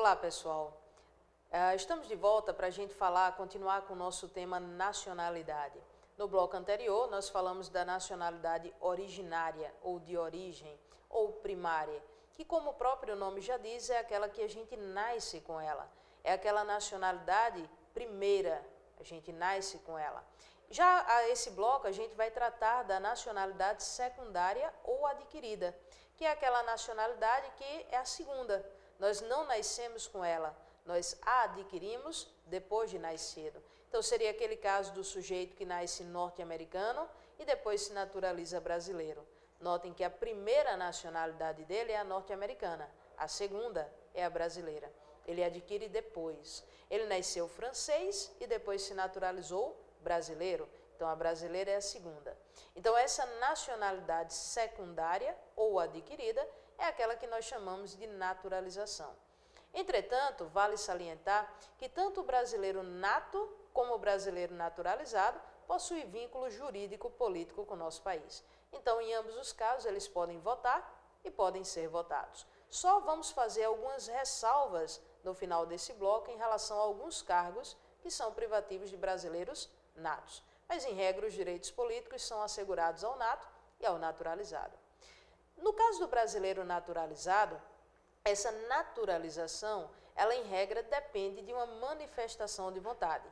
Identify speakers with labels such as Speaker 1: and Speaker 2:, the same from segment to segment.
Speaker 1: Olá, pessoal. Estamos de volta para a gente continuar com o nosso tema nacionalidade. No bloco anterior, nós falamos da nacionalidade originária, ou de origem, ou primária, que, como o próprio nome já diz, é aquela que a gente nasce com ela. É aquela nacionalidade primeira, a gente nasce com ela. Já a esse bloco, a gente vai tratar da nacionalidade secundária ou adquirida, que é aquela nacionalidade que é a segunda. Nós não nascemos com ela, nós a adquirimos depois de nascido. Então, seria aquele caso do sujeito que nasce norte-americano e depois se naturaliza brasileiro. Notem que a primeira nacionalidade dele é a norte-americana, a segunda é a brasileira. Ele adquire depois. Ele nasceu francês e depois se naturalizou brasileiro. Então, a brasileira é a segunda. Então, essa nacionalidade secundária ou adquirida é aquela que nós chamamos de naturalização. Entretanto, vale salientar que tanto o brasileiro nato como o brasileiro naturalizado possuem vínculo jurídico-político com o nosso país. Então, em ambos os casos, eles podem votar e podem ser votados. Só vamos fazer algumas ressalvas no final desse bloco em relação a alguns cargos que são privativos de brasileiros natos. Mas, em regra, os direitos políticos são assegurados ao nato e ao naturalizado. No caso do brasileiro naturalizado, essa naturalização, ela em regra depende de uma manifestação de vontade.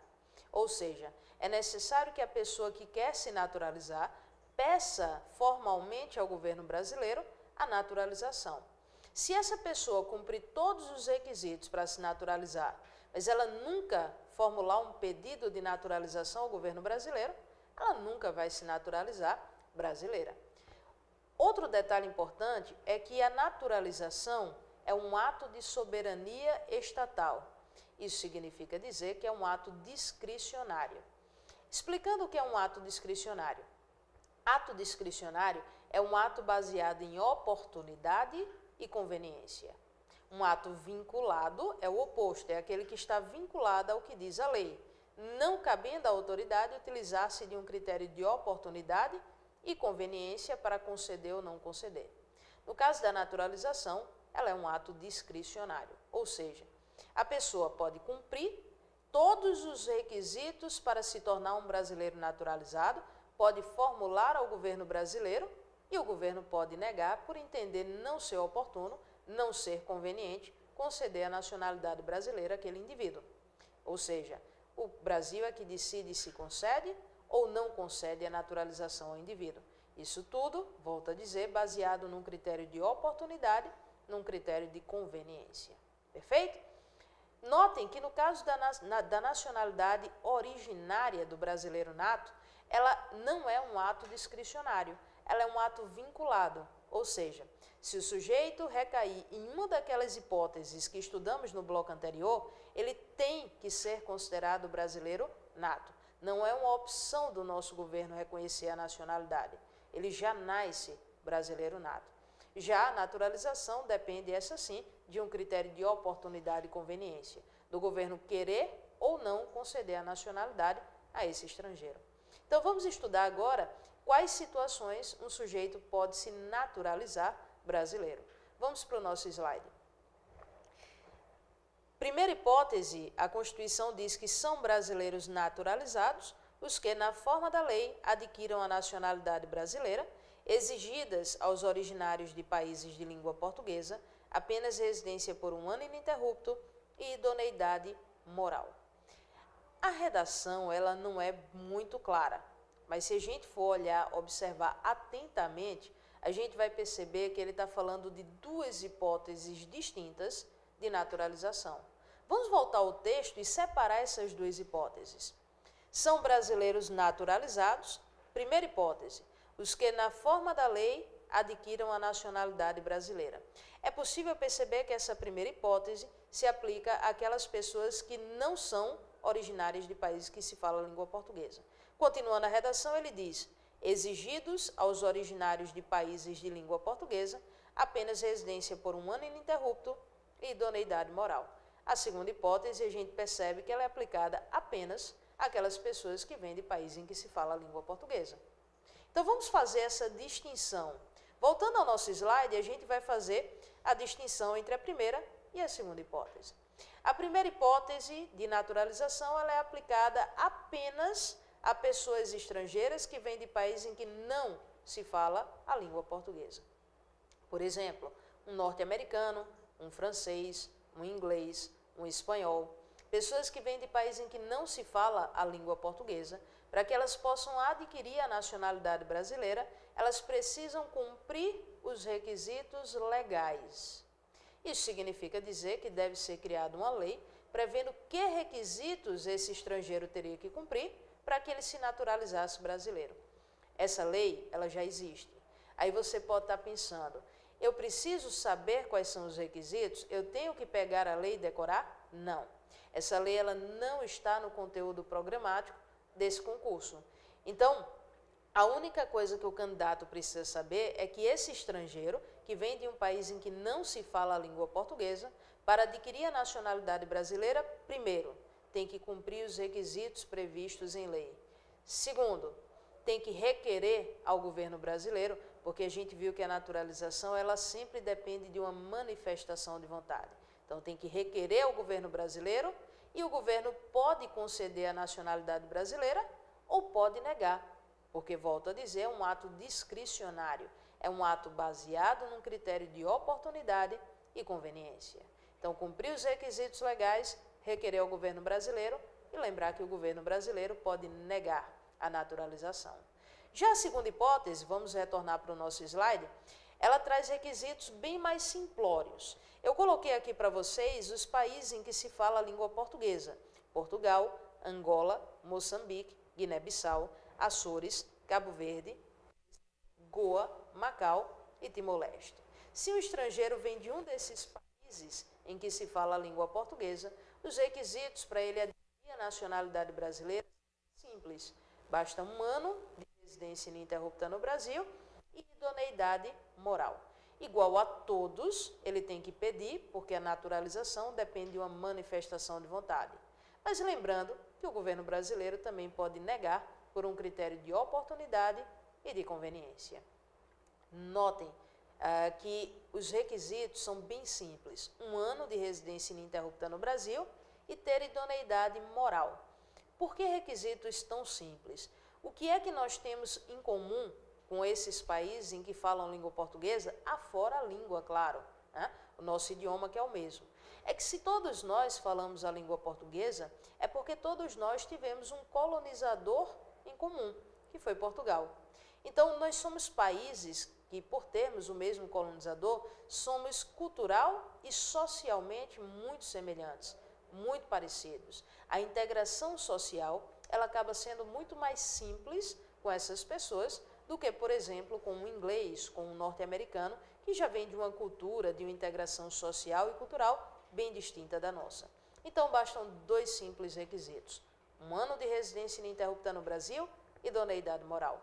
Speaker 1: Ou seja, é necessário que a pessoa que quer se naturalizar peça formalmente ao governo brasileiro a naturalização. Se essa pessoa cumprir todos os requisitos para se naturalizar, mas ela nunca formular um pedido de naturalização ao governo brasileiro, ela nunca vai se naturalizar brasileira. Outro detalhe importante é que a naturalização é um ato de soberania estatal. Isso significa dizer que é um ato discricionário. Explicando o que é um ato discricionário. Ato discricionário é um ato baseado em oportunidade e conveniência. Um ato vinculado é o oposto, é aquele que está vinculado ao que diz a lei, não cabendo à autoridade utilizar-se de um critério de oportunidade e conveniência para conceder ou não conceder. No caso da naturalização, ela é um ato discricionário, ou seja, a pessoa pode cumprir todos os requisitos para se tornar um brasileiro naturalizado, pode formular ao governo brasileiro e o governo pode negar por entender não ser oportuno, não ser conveniente conceder a nacionalidade brasileira àquele indivíduo. Ou seja, o Brasil é que decide se concede ou não concede a naturalização ao indivíduo. Isso tudo, volto a dizer, baseado num critério de oportunidade, num critério de conveniência. Perfeito? Notem que no caso da nacionalidade originária do brasileiro nato, ela não é um ato discricionário, ela é um ato vinculado, ou seja, se o sujeito recair em uma daquelas hipóteses que estudamos no bloco anterior, ele tem que ser considerado brasileiro nato. Não é uma opção do nosso governo reconhecer a nacionalidade. Ele já nasce brasileiro nato. Já a naturalização depende, essa sim, de um critério de oportunidade e conveniência, do governo querer ou não conceder a nacionalidade a esse estrangeiro. Então, vamos estudar agora quais situações um sujeito pode se naturalizar brasileiro. Vamos para o nosso slide. Primeira hipótese, a Constituição diz que são brasileiros naturalizados os que, na forma da lei, adquiram a nacionalidade brasileira, exigidas aos originários de países de língua portuguesa, apenas residência por 1 ano ininterrupto e idoneidade moral. A redação, ela não é muito clara, mas se a gente for olhar, observar atentamente, a gente vai perceber que ele está falando de duas hipóteses distintas de naturalização. Vamos voltar ao texto e separar essas duas hipóteses. São brasileiros naturalizados, primeira hipótese, os que na forma da lei adquiram a nacionalidade brasileira. É possível perceber que essa primeira hipótese se aplica àquelas pessoas que não são originárias de países que se fala a língua portuguesa. Continuando a redação, ele diz: exigidos aos originários de países de língua portuguesa, apenas residência por 1 ano ininterrupto e idoneidade moral. A segunda hipótese, a gente percebe que ela é aplicada apenas àquelas pessoas que vêm de países em que se fala a língua portuguesa. Então, vamos fazer essa distinção. Voltando ao nosso slide, a gente vai fazer a distinção entre a primeira e a segunda hipótese. A primeira hipótese de naturalização ela é aplicada apenas a pessoas estrangeiras que vêm de países em que não se fala a língua portuguesa. Por exemplo, um norte-americano, um francês, um inglês, um espanhol, pessoas que vêm de países em que não se fala a língua portuguesa, para que elas possam adquirir a nacionalidade brasileira, elas precisam cumprir os requisitos legais. Isso significa dizer que deve ser criada uma lei prevendo que requisitos esse estrangeiro teria que cumprir para que ele se naturalizasse brasileiro. Essa lei, ela já existe. Aí você pode estar pensando, eu preciso saber quais são os requisitos? Eu tenho que pegar a lei e decorar? Não. Essa lei ela não está no conteúdo programático desse concurso. Então, a única coisa que o candidato precisa saber é que esse estrangeiro, que vem de um país em que não se fala a língua portuguesa, para adquirir a nacionalidade brasileira, primeiro, tem que cumprir os requisitos previstos em lei. Segundo, tem que requerer ao governo brasileiro, porque a gente viu que a naturalização ela sempre depende de uma manifestação de vontade. Então tem que requerer ao governo brasileiro e o governo pode conceder a nacionalidade brasileira ou pode negar, porque, volto a dizer, é um ato discricionário, é um ato baseado num critério de oportunidade e conveniência. Então, cumprir os requisitos legais, requerer ao governo brasileiro e lembrar que o governo brasileiro pode negar a naturalização. Já a segunda hipótese, vamos retornar para o nosso slide, ela traz requisitos bem mais simplórios. Eu coloquei aqui para vocês os países em que se fala a língua portuguesa: Portugal, Angola, Moçambique, Guiné-Bissau, Açores, Cabo Verde, Goa, Macau e Timor-Leste. Se o estrangeiro vem de um desses países em que se fala a língua portuguesa, os requisitos para ele adquirir a nacionalidade brasileira são simples. Basta 1 ano de residência ininterrupta no Brasil e idoneidade moral. Igual a todos, ele tem que pedir, porque a naturalização depende de uma manifestação de vontade. Mas lembrando que o governo brasileiro também pode negar por um critério de oportunidade e de conveniência. Notem que os requisitos são bem simples: 1 ano de residência ininterrupta no Brasil e ter idoneidade moral. Por que requisitos tão simples? O que é que nós temos em comum com esses países em que falam língua portuguesa, afora a língua, claro, né? O nosso idioma que é o mesmo. É que se todos nós falamos a língua portuguesa, é porque todos nós tivemos um colonizador em comum, que foi Portugal. Então, nós somos países que, por termos o mesmo colonizador, somos cultural e socialmente muito semelhantes, muito parecidos. A integração social, ela acaba sendo muito mais simples com essas pessoas do que, por exemplo, com um inglês, com um norte-americano, que já vem de uma cultura, de uma integração social e cultural bem distinta da nossa. Então, bastam 2 simples requisitos: 1 ano de residência ininterrupta no Brasil e idoneidade moral.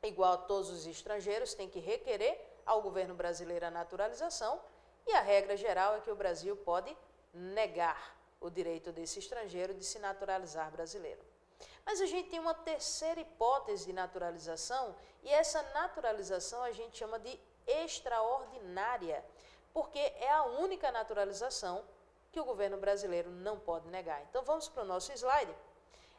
Speaker 1: Igual a todos os estrangeiros, tem que requerer ao governo brasileiro a naturalização e a regra geral é que o Brasil pode negar o direito desse estrangeiro de se naturalizar brasileiro. Mas a gente tem uma terceira hipótese de naturalização e essa naturalização a gente chama de extraordinária, porque é a única naturalização que o governo brasileiro não pode negar. Então vamos para o nosso slide.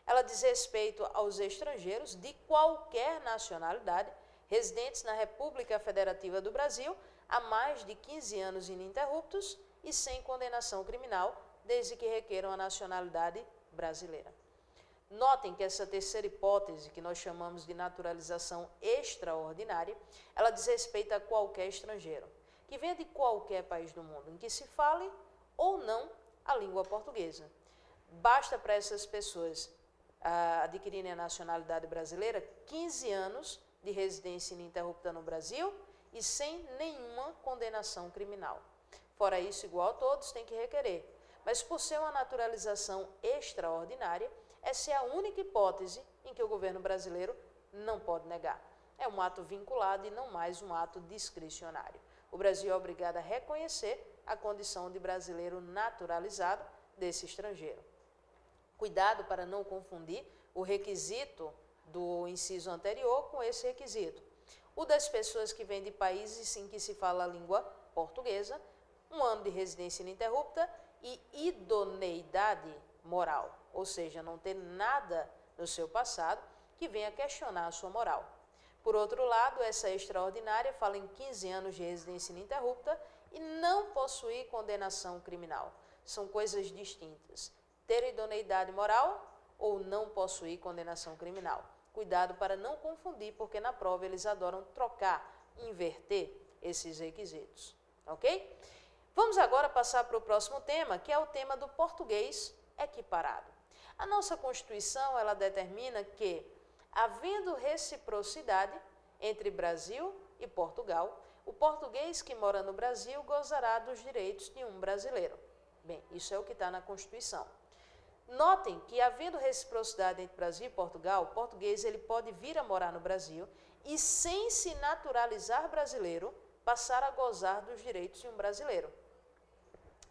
Speaker 1: Ela diz respeito aos estrangeiros de qualquer nacionalidade residentes na República Federativa do Brasil há mais de 15 anos ininterruptos e sem condenação criminal, desde que requeram a nacionalidade brasileira. Notem que essa terceira hipótese, que nós chamamos de naturalização extraordinária, ela diz respeito a qualquer estrangeiro, que venha de qualquer país do mundo, em que se fale ou não a língua portuguesa. Basta para essas pessoas adquirirem a nacionalidade brasileira 15 anos de residência ininterrupta no Brasil e sem nenhuma condenação criminal. Fora isso, igual a todos, tem que requerer. Mas por ser uma naturalização extraordinária, essa é a única hipótese em que o governo brasileiro não pode negar. É um ato vinculado e não mais um ato discricionário. O Brasil é obrigado a reconhecer a condição de brasileiro naturalizado desse estrangeiro. Cuidado para não confundir o requisito do inciso anterior com esse requisito. O das pessoas que vêm de países em que se fala a língua portuguesa, 1 ano de residência ininterrupta e idoneidade moral, ou seja, não ter nada no seu passado que venha questionar a sua moral. Por outro lado, essa extraordinária fala em 15 anos de residência ininterrupta e não possuir condenação criminal. São coisas distintas. Ter idoneidade moral ou não possuir condenação criminal. Cuidado para não confundir, porque na prova eles adoram trocar, inverter esses requisitos, ok? Vamos agora passar para o próximo tema, que é o tema do português equiparado. A nossa Constituição, ela determina que, havendo reciprocidade entre Brasil e Portugal, o português que mora no Brasil gozará dos direitos de um brasileiro. Bem, isso é o que está na Constituição. Notem que, havendo reciprocidade entre Brasil e Portugal, o português ele pode vir a morar no Brasil e, sem se naturalizar brasileiro, passar a gozar dos direitos de um brasileiro.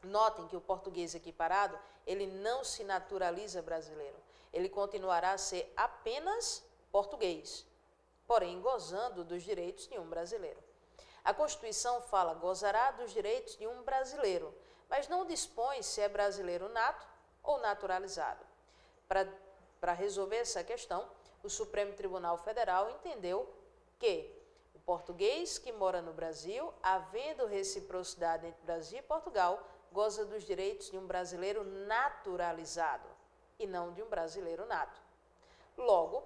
Speaker 1: Notem que o português equiparado, ele não se naturaliza brasileiro. Ele continuará a ser apenas português, porém gozando dos direitos de um brasileiro. A Constituição fala gozará dos direitos de um brasileiro, mas não dispõe se é brasileiro nato ou naturalizado. Para resolver essa questão, o Supremo Tribunal Federal entendeu que o português que mora no Brasil, havendo reciprocidade entre Brasil e Portugal, goza dos direitos de um brasileiro naturalizado e não de um brasileiro nato. Logo,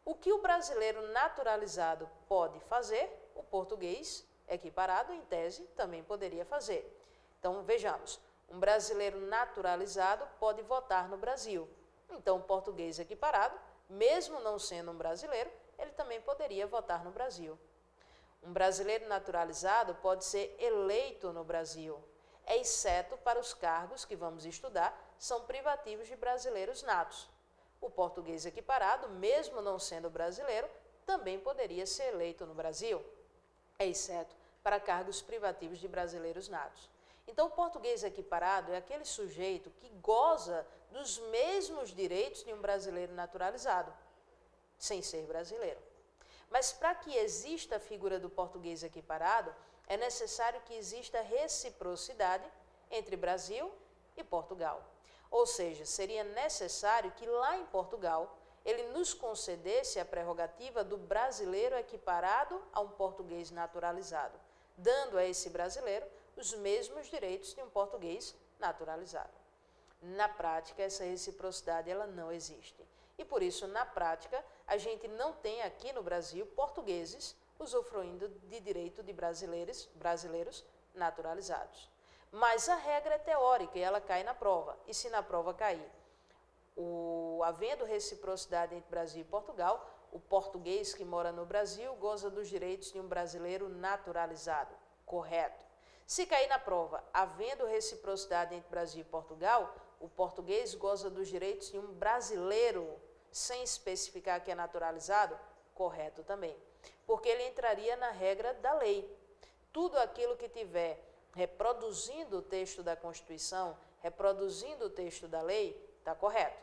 Speaker 1: o que o brasileiro naturalizado pode fazer, o português equiparado, em tese, também poderia fazer. Então, vejamos, um brasileiro naturalizado pode votar no Brasil. Então, o português equiparado, mesmo não sendo um brasileiro, ele também poderia votar no Brasil. Um brasileiro naturalizado pode ser eleito no Brasil, exceto para os cargos que vamos estudar, são privativos de brasileiros natos. O português equiparado, mesmo não sendo brasileiro, também poderia ser eleito no Brasil, exceto para cargos privativos de brasileiros natos. Então, o português equiparado é aquele sujeito que goza dos mesmos direitos de um brasileiro naturalizado, sem ser brasileiro. Mas para que exista a figura do português equiparado, é necessário que exista reciprocidade entre Brasil e Portugal. Ou seja, seria necessário que lá em Portugal ele nos concedesse a prerrogativa do brasileiro equiparado a um português naturalizado, dando a esse brasileiro os mesmos direitos de um português naturalizado. Na prática, essa reciprocidade ela não existe. E por isso, na prática, a gente não tem aqui no Brasil portugueses usufruindo de direito de brasileiros naturalizados. Mas a regra é teórica e ela cai na prova. E se na prova cair, havendo reciprocidade entre Brasil e Portugal, o português que mora no Brasil goza dos direitos de um brasileiro naturalizado. Correto. Se cair na prova, havendo reciprocidade entre Brasil e Portugal, o português goza dos direitos de um brasileiro, sem especificar que é naturalizado, correto também. Porque ele entraria na regra da lei. Tudo aquilo que tiver reproduzindo o texto da Constituição, reproduzindo o texto da lei, está correto.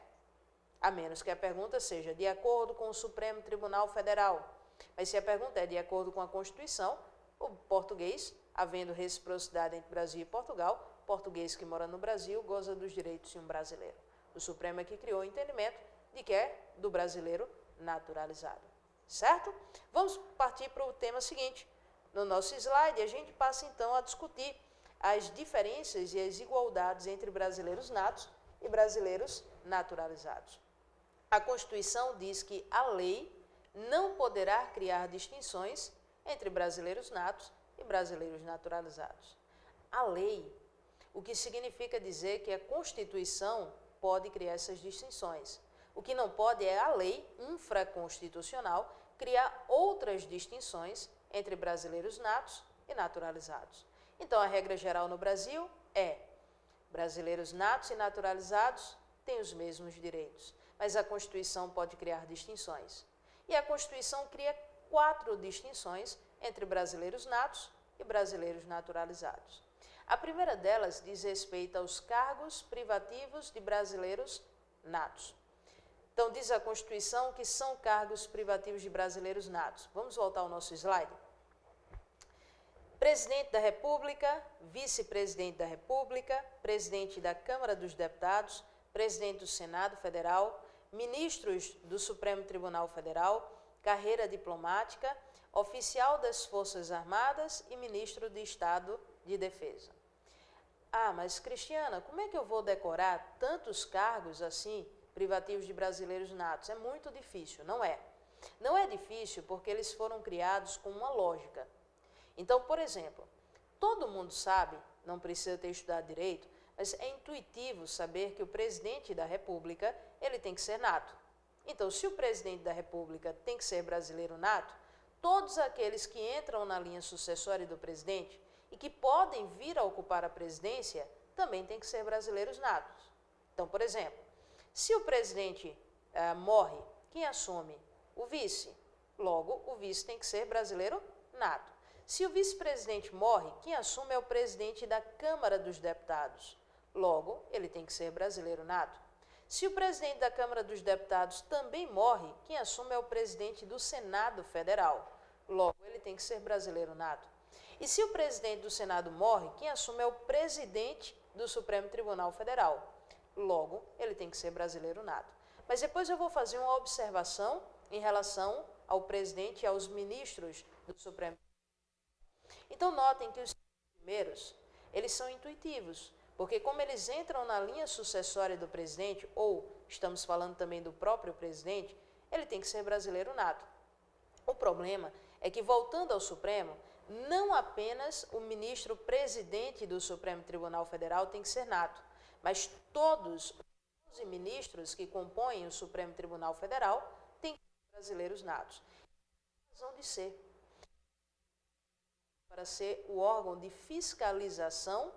Speaker 1: A menos que a pergunta seja de acordo com o Supremo Tribunal Federal. Mas se a pergunta é de acordo com a Constituição, o português, havendo reciprocidade entre Brasil e Portugal, português que mora no Brasil goza dos direitos de um brasileiro. O Supremo é que criou o entendimento de que é do brasileiro naturalizado. Certo? Vamos partir para o tema seguinte. No nosso slide, a gente passa então a discutir as diferenças e as igualdades entre brasileiros natos e brasileiros naturalizados. A Constituição diz que a lei não poderá criar distinções entre brasileiros natos e brasileiros naturalizados. A lei, o que significa dizer que a Constituição pode criar essas distinções. O que não pode é a lei infraconstitucional criar outras distinções entre brasileiros natos e naturalizados. Então, a regra geral no Brasil é: brasileiros natos e naturalizados têm os mesmos direitos, mas a Constituição pode criar distinções. E a Constituição cria 4 distinções entre brasileiros natos e brasileiros naturalizados. A primeira delas diz respeito aos cargos privativos de brasileiros natos. Então, diz a Constituição que são cargos privativos de brasileiros natos. Vamos voltar ao nosso slide? Presidente da República, vice-presidente da República, presidente da Câmara dos Deputados, presidente do Senado Federal, ministros do Supremo Tribunal Federal, carreira diplomática, oficial das Forças Armadas e ministro de Estado de Defesa. Ah, mas Cristiana, como é que eu vou decorar tantos cargos assim, privativos de brasileiros natos? É muito difícil, não é? Não é difícil porque eles foram criados com uma lógica. Então, por exemplo, todo mundo sabe, não precisa ter estudado direito, mas é intuitivo saber que o presidente da República, ele tem que ser nato. Então, se o presidente da República tem que ser brasileiro nato, todos aqueles que entram na linha sucessória do presidente e que podem vir a ocupar a presidência, também têm que ser brasileiros natos. Então, por exemplo, se o presidente morre, quem assume? O vice. Logo, o vice tem que ser brasileiro nato. Se o vice-presidente morre, quem assume é o presidente da Câmara dos Deputados. Logo, ele tem que ser brasileiro nato. Se o presidente da Câmara dos Deputados também morre, quem assume é o presidente do Senado Federal. Logo, ele tem que ser brasileiro nato. E se o presidente do Senado morre, quem assume é o presidente do Supremo Tribunal Federal. Logo, ele tem que ser brasileiro nato. Mas depois eu vou fazer uma observação em relação ao presidente e aos ministros do Supremo. Então, notem que os primeiros, eles são intuitivos, porque como eles entram na linha sucessória do presidente, ou estamos falando também do próprio presidente, ele tem que ser brasileiro nato. O problema é que, voltando ao Supremo, não apenas o ministro presidente do Supremo Tribunal Federal tem que ser nato, mas todos os ministros que compõem o Supremo Tribunal Federal têm que ser brasileiros natos. E a razão de ser, para ser o órgão de fiscalização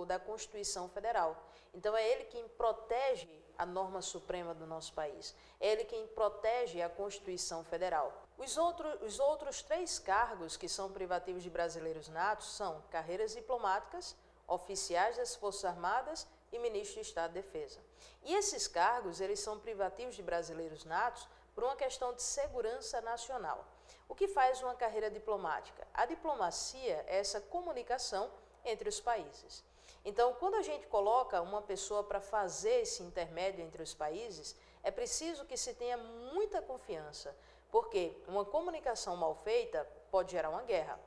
Speaker 1: da Constituição Federal. Então, é ele quem protege a norma suprema do nosso país. É ele quem protege a Constituição Federal. Os outros 3 cargos que são privativos de brasileiros natos são carreiras diplomáticas, oficiais das Forças Armadas e ministro de Estado de Defesa. E esses cargos, eles são privativos de brasileiros natos por uma questão de segurança nacional. O que faz uma carreira diplomática? A diplomacia é essa comunicação entre os países. Então, quando a gente coloca uma pessoa para fazer esse intermédio entre os países, é preciso que se tenha muita confiança, porque uma comunicação mal feita pode gerar uma guerra.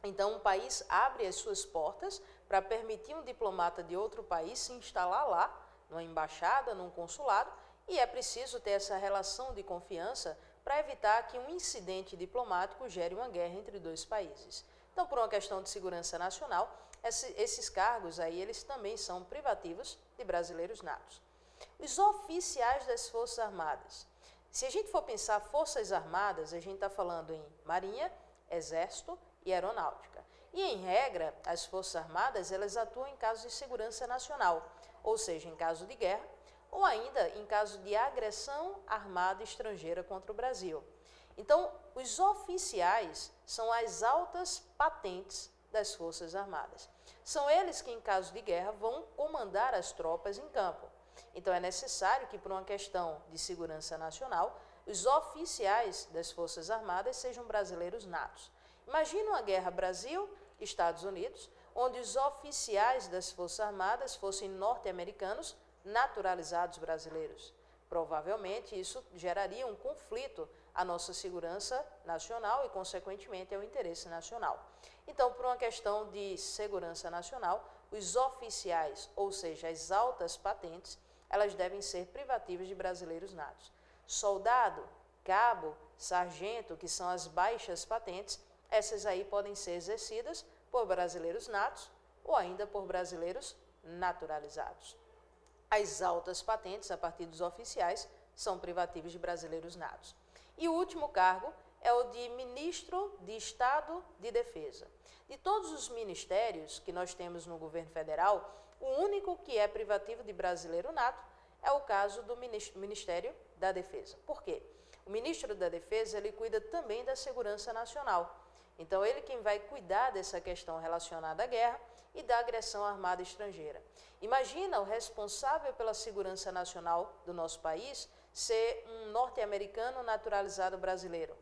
Speaker 1: Então, um país abre as suas portas para permitir um diplomata de outro país se instalar lá, numa embaixada, num consulado, e é preciso ter essa relação de confiança para evitar que um incidente diplomático gere uma guerra entre 2 países. Então, por uma questão de segurança nacional, esses cargos aí, eles também são privativos de brasileiros natos. Os oficiais das Forças Armadas. Se a gente for pensar Forças Armadas, a gente está falando em Marinha, Exército e Aeronáutica. E, em regra, as Forças Armadas, elas atuam em caso de segurança nacional, ou seja, em caso de guerra, ou ainda em caso de agressão armada estrangeira contra o Brasil. Então, os oficiais são as altas patentes das Forças Armadas. São eles que, em caso de guerra, vão comandar as tropas em campo. Então, é necessário que, por uma questão de segurança nacional, os oficiais das Forças Armadas sejam brasileiros natos. Imagina uma guerra Brasil-Estados Unidos, onde os oficiais das Forças Armadas fossem norte-americanos naturalizados brasileiros. Provavelmente, isso geraria um conflito à nossa segurança nacional e, consequentemente, ao interesse nacional. Então, por uma questão de segurança nacional, os oficiais, ou seja, as altas patentes, elas devem ser privativas de brasileiros natos. Soldado, cabo, sargento, que são as baixas patentes, essas aí podem ser exercidas por brasileiros natos ou ainda por brasileiros naturalizados. As altas patentes, a partir dos oficiais, são privativos de brasileiros natos. E o último cargo é o de ministro de Estado de Defesa. De todos os ministérios que nós temos no governo federal, o único que é privativo de brasileiro nato é o caso do Ministério da Defesa. Por quê? O ministro da Defesa, ele cuida também da segurança nacional. Então, ele quem vai cuidar dessa questão relacionada à guerra e da agressão armada estrangeira. Imagina o responsável pela segurança nacional do nosso país ser um norte-americano naturalizado brasileiro.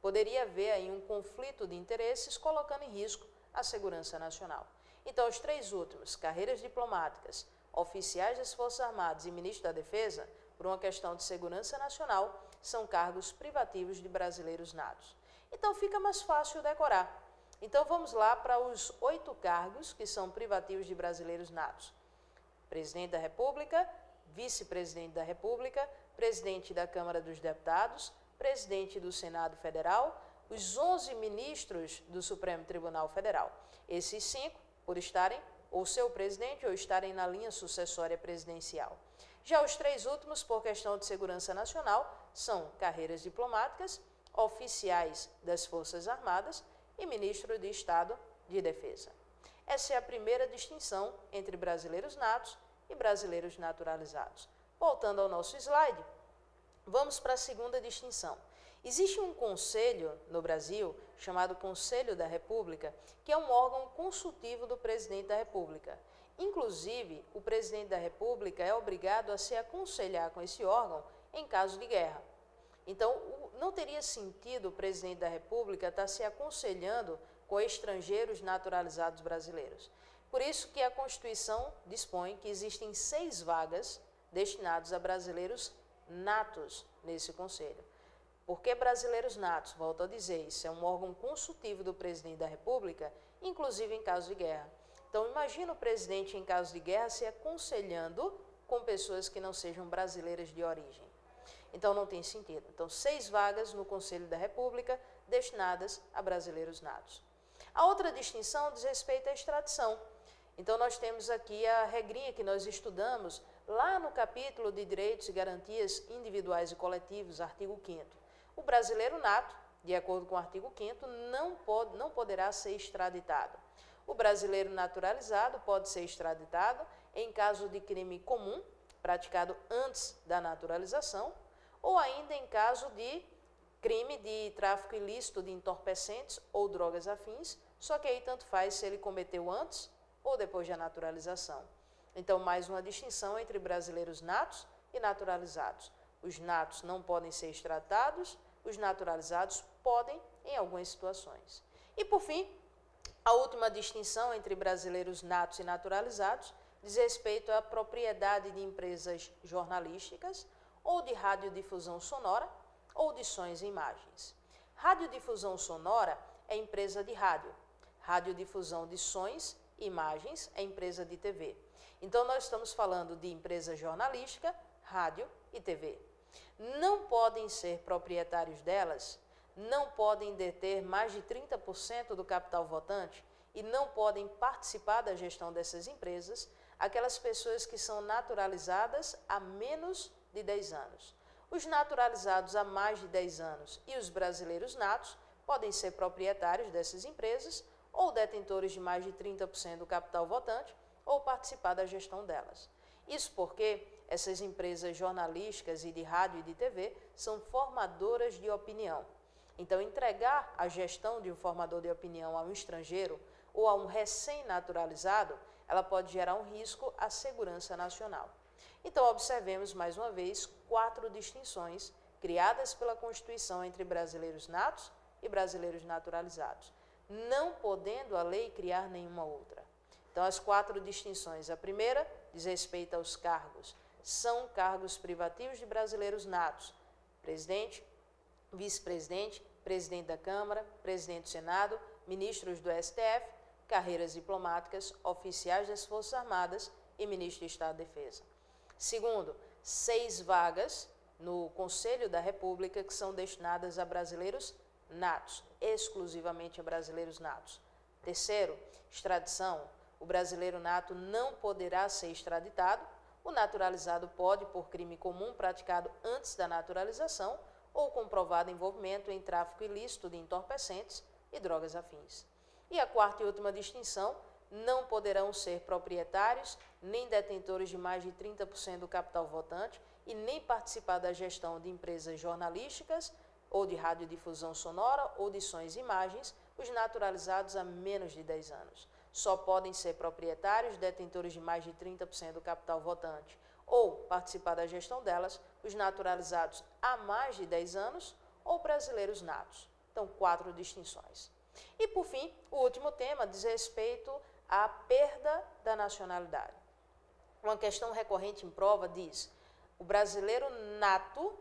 Speaker 1: poderia haver aí um conflito de interesses colocando em risco a segurança nacional. Então, os três últimos, carreiras diplomáticas, oficiais das Forças Armadas e ministro da Defesa, por uma questão de segurança nacional, são cargos privativos de brasileiros natos. Então, fica mais fácil decorar. Então, vamos lá para os 8 cargos que são privativos de brasileiros natos. Presidente da República, vice-presidente da República, presidente da Câmara dos Deputados, presidente do Senado Federal, os 11 ministros do Supremo Tribunal Federal. Esses 5, por estarem ou seu presidente ou estarem na linha sucessória presidencial. Já os 3 últimos, por questão de segurança nacional, são carreiras diplomáticas, oficiais das Forças Armadas e ministro de Estado de Defesa. Essa é a primeira distinção entre brasileiros natos e brasileiros naturalizados. Voltando ao nosso slide, vamos para a segunda distinção. Existe um conselho no Brasil, chamado Conselho da República, que é um órgão consultivo do presidente da República. Inclusive, o presidente da República é obrigado a se aconselhar com esse órgão em caso de guerra. Então, não teria sentido o presidente da República estar se aconselhando com estrangeiros naturalizados brasileiros. Por isso que a Constituição dispõe que existem 6 vagas destinadas a brasileiros natos nesse conselho. Por que brasileiros natos? Volto a dizer, isso é um órgão consultivo do presidente da República, inclusive em caso de guerra. Então, imagina o presidente em caso de guerra se aconselhando com pessoas que não sejam brasileiras de origem. Então, não tem sentido. Então, 6 vagas no Conselho da República destinadas a brasileiros natos. A outra distinção diz respeito à extradição. Então, nós temos aqui a regrinha que nós estudamos lá no capítulo de Direitos e Garantias Individuais e Coletivos, artigo 5º. O brasileiro nato, de acordo com o artigo 5º, não poderá ser extraditado. O brasileiro naturalizado pode ser extraditado em caso de crime comum, praticado antes da naturalização, ou ainda em caso de crime de tráfico ilícito de entorpecentes ou drogas afins, só que aí tanto faz se ele cometeu antes ou depois da naturalização. Então, mais uma distinção entre brasileiros natos e naturalizados. Os natos não podem ser extraditados, os naturalizados podem em algumas situações. E, por fim, a última distinção entre brasileiros natos e naturalizados diz respeito à propriedade de empresas jornalísticas ou de radiodifusão sonora ou de sons e imagens. Radiodifusão sonora é empresa de rádio. Radiodifusão de sons e imagens é empresa de TV. Então, nós estamos falando de empresa jornalística, rádio e TV. Não podem ser proprietários delas, não podem deter mais de 30% do capital votante e não podem participar da gestão dessas empresas aquelas pessoas que são naturalizadas há menos de 10 anos. Os naturalizados há mais de 10 anos e os brasileiros natos podem ser proprietários dessas empresas ou detentores de mais de 30% do capital votante ou participar da gestão delas. Isso porque essas empresas jornalísticas e de rádio e de TV são formadoras de opinião. Então, entregar a gestão de um formador de opinião a um estrangeiro ou a um recém-naturalizado, ela pode gerar um risco à segurança nacional. Então, observemos mais uma vez 4 distinções criadas pela Constituição entre brasileiros natos e brasileiros naturalizados, não podendo a lei criar nenhuma outra. Então, as 4 distinções. A primeira diz respeito aos cargos. São cargos privativos de brasileiros natos: presidente, vice-presidente, presidente da Câmara, presidente do Senado, ministros do STF, carreiras diplomáticas, oficiais das Forças Armadas e ministro de Estado de Defesa. Segundo, 6 vagas no Conselho da República que são destinadas a brasileiros natos, exclusivamente a brasileiros natos. Terceiro, extradição. O brasileiro nato não poderá ser extraditado. O naturalizado pode, por crime comum praticado antes da naturalização ou comprovado envolvimento em tráfico ilícito de entorpecentes e drogas afins. E a 4ª e última distinção, não poderão ser proprietários nem detentores de mais de 30% do capital votante e nem participar da gestão de empresas jornalísticas ou de radiodifusão sonora ou de sons e imagens, os naturalizados há menos de 10 anos. Só podem ser proprietários, detentores de mais de 30% do capital votante ou participar da gestão delas, os naturalizados há mais de 10 anos ou brasileiros natos. Então, 4 distinções. E, por fim, o último tema diz respeito à perda da nacionalidade. Uma questão recorrente em prova diz: o brasileiro nato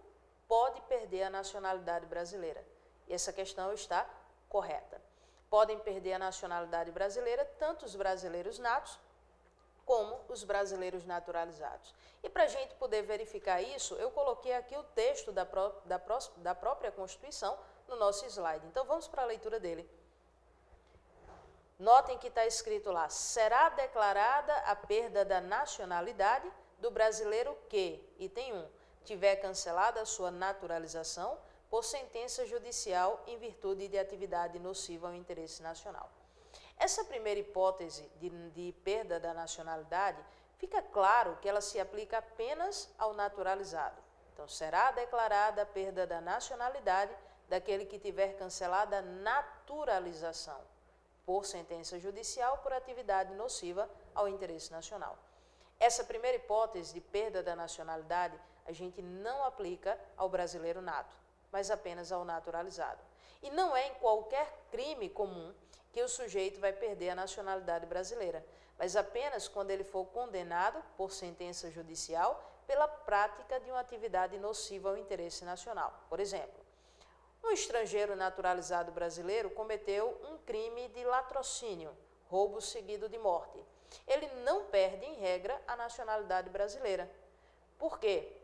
Speaker 1: pode perder a nacionalidade brasileira. E essa questão está correta. Podem perder a nacionalidade brasileira tanto os brasileiros natos como os brasileiros naturalizados. E para a gente poder verificar isso, eu coloquei aqui o texto da própria Constituição no nosso slide. Então vamos para a leitura dele. Notem que está escrito lá: será declarada a perda da nacionalidade do brasileiro que, item 1, tiver cancelada a sua naturalização por sentença judicial em virtude de atividade nociva ao interesse nacional. Essa primeira hipótese de perda da nacionalidade, fica claro que ela se aplica apenas ao naturalizado. Então, será declarada a perda da nacionalidade daquele que tiver cancelada a naturalização por sentença judicial por atividade nociva ao interesse nacional. Essa primeira hipótese de perda da nacionalidade a gente não aplica ao brasileiro nato, mas apenas ao naturalizado. E não é em qualquer crime comum que o sujeito vai perder a nacionalidade brasileira, mas apenas quando ele for condenado por sentença judicial pela prática de uma atividade nociva ao interesse nacional. Por exemplo, um estrangeiro naturalizado brasileiro cometeu um crime de latrocínio, roubo seguido de morte. Ele não perde, em regra, a nacionalidade brasileira. Por quê?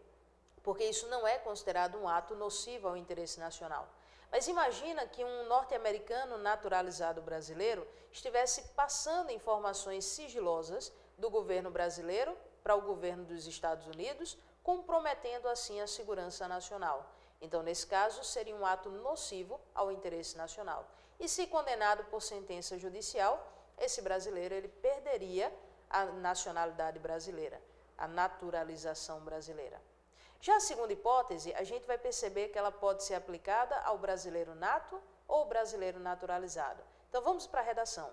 Speaker 1: Porque isso não é considerado um ato nocivo ao interesse nacional. Mas imagina que um norte-americano naturalizado brasileiro estivesse passando informações sigilosas do governo brasileiro para o governo dos Estados Unidos, comprometendo assim a segurança nacional. Então, nesse caso, seria um ato nocivo ao interesse nacional. E se condenado por sentença judicial, esse brasileiro ele perderia a nacionalidade brasileira, a naturalização brasileira. Já a segunda hipótese, a gente vai perceber que ela pode ser aplicada ao brasileiro nato ou brasileiro naturalizado. Então vamos para a redação.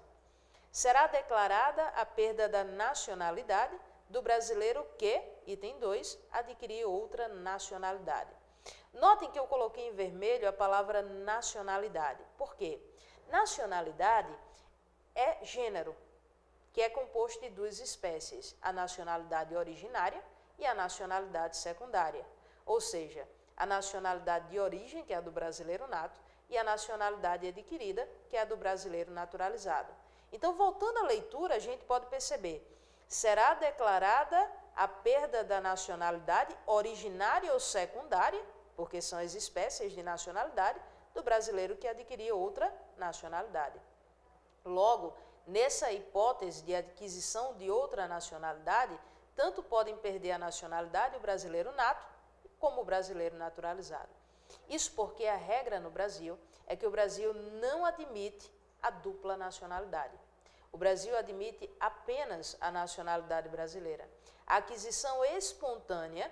Speaker 1: Será declarada a perda da nacionalidade do brasileiro que, item 2, adquirir outra nacionalidade. Notem que eu coloquei em vermelho a palavra nacionalidade. Por quê? Nacionalidade é gênero, que é composto de duas espécies, a nacionalidade originária e a nacionalidade secundária, ou seja, a nacionalidade de origem, que é a do brasileiro nato, e a nacionalidade adquirida, que é a do brasileiro naturalizado. Então, voltando à leitura, a gente pode perceber: será declarada a perda da nacionalidade originária ou secundária, porque são as espécies de nacionalidade, do brasileiro que adquirir outra nacionalidade. Logo, nessa hipótese de aquisição de outra nacionalidade, tanto podem perder a nacionalidade o brasileiro nato, como o brasileiro naturalizado. Isso porque a regra no Brasil é que o Brasil não admite a dupla nacionalidade. O Brasil admite apenas a nacionalidade brasileira. A aquisição espontânea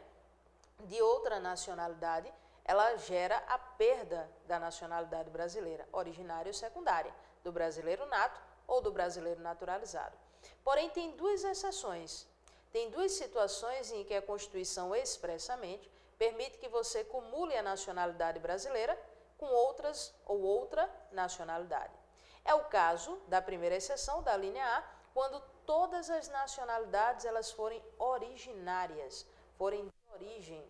Speaker 1: de outra nacionalidade, ela gera a perda da nacionalidade brasileira, originária ou secundária, do brasileiro nato ou do brasileiro naturalizado. Porém, tem duas exceções. Tem duas situações em que a Constituição expressamente permite que você cumule a nacionalidade brasileira com outras ou outra nacionalidade. É o caso da primeira exceção, da linha A, quando todas as nacionalidades elas forem originárias, forem de origem.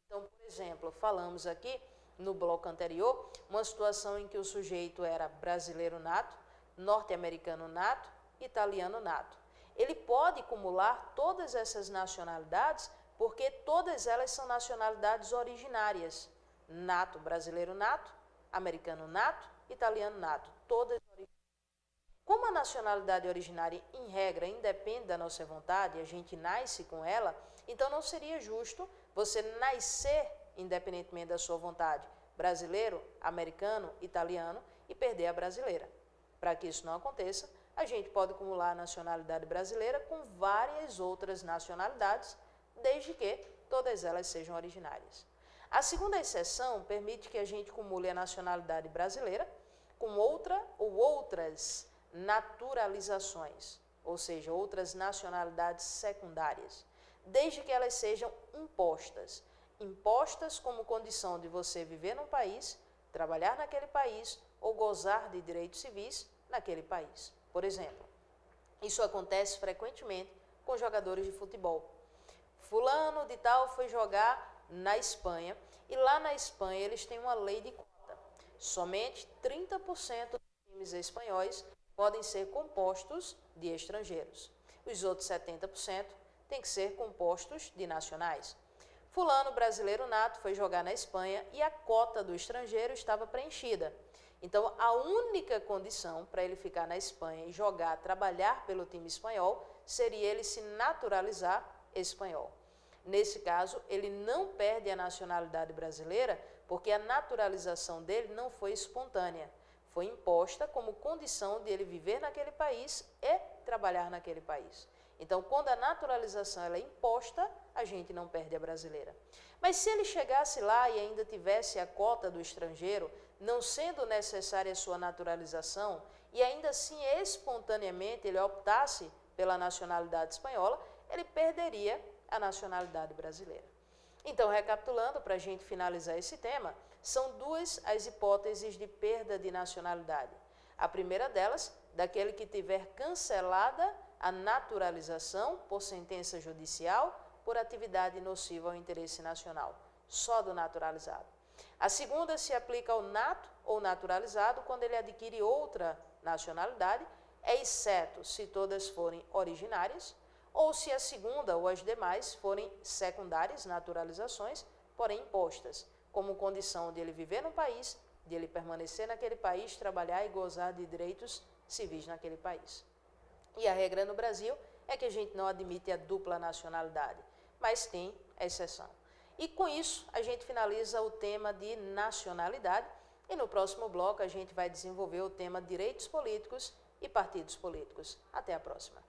Speaker 1: Então, por exemplo, falamos aqui no bloco anterior uma situação em que o sujeito era brasileiro nato, norte-americano nato, italiano nato. Ele pode acumular todas essas nacionalidades porque todas elas são nacionalidades originárias. Nato, brasileiro nato, americano nato, italiano nato, todas originárias. Como a nacionalidade originária, em regra, independe da nossa vontade, a gente nasce com ela, então não seria justo você nascer independentemente da sua vontade, brasileiro, americano, italiano, e perder a brasileira. Para que isso não aconteça, a gente pode acumular a nacionalidade brasileira com várias outras nacionalidades, desde que todas elas sejam originárias. A segunda exceção permite que a gente acumule a nacionalidade brasileira com outra ou outras naturalizações, ou seja, outras nacionalidades secundárias, desde que elas sejam impostas como condição de você viver num país trabalhar naquele país ou gozar de direitos civis naquele país. Por exemplo, isso acontece frequentemente com jogadores de futebol. Fulano de tal foi jogar na Espanha e lá na Espanha eles têm uma lei de cota. Somente 30% dos times espanhóis podem ser compostos de estrangeiros. Os outros 70% têm que ser compostos de nacionais. Fulano, brasileiro nato, foi jogar na Espanha e a cota do estrangeiro estava preenchida. Então, a única condição para ele ficar na Espanha e jogar, trabalhar pelo time espanhol, seria ele se naturalizar espanhol. Nesse caso, ele não perde a nacionalidade brasileira porque a naturalização dele não foi espontânea. Foi imposta como condição de ele viver naquele país e trabalhar naquele país. Então, quando a naturalização ela é imposta, a gente não perde a brasileira. Mas se ele chegasse lá e ainda tivesse a cota do estrangeiro, não sendo necessária a sua naturalização, e ainda assim espontaneamente ele optasse pela nacionalidade espanhola, ele perderia a nacionalidade brasileira. Então, recapitulando, para a gente finalizar esse tema, são duas as hipóteses de perda de nacionalidade. A primeira delas, daquele que tiver cancelada a naturalização por sentença judicial por atividade nociva ao interesse nacional, só do naturalizado. A segunda se aplica ao nato ou naturalizado quando ele adquire outra nacionalidade, exceto se todas forem originárias, ou se a segunda ou as demais forem secundárias naturalizações, porém impostas, como condição de ele viver no país, de ele permanecer naquele país, trabalhar e gozar de direitos civis naquele país. E a regra no Brasil é que a gente não admite a dupla nacionalidade, mas tem exceção. E com isso, a gente finaliza o tema de nacionalidade e no próximo bloco a gente vai desenvolver o tema direitos políticos e partidos políticos. Até a próxima.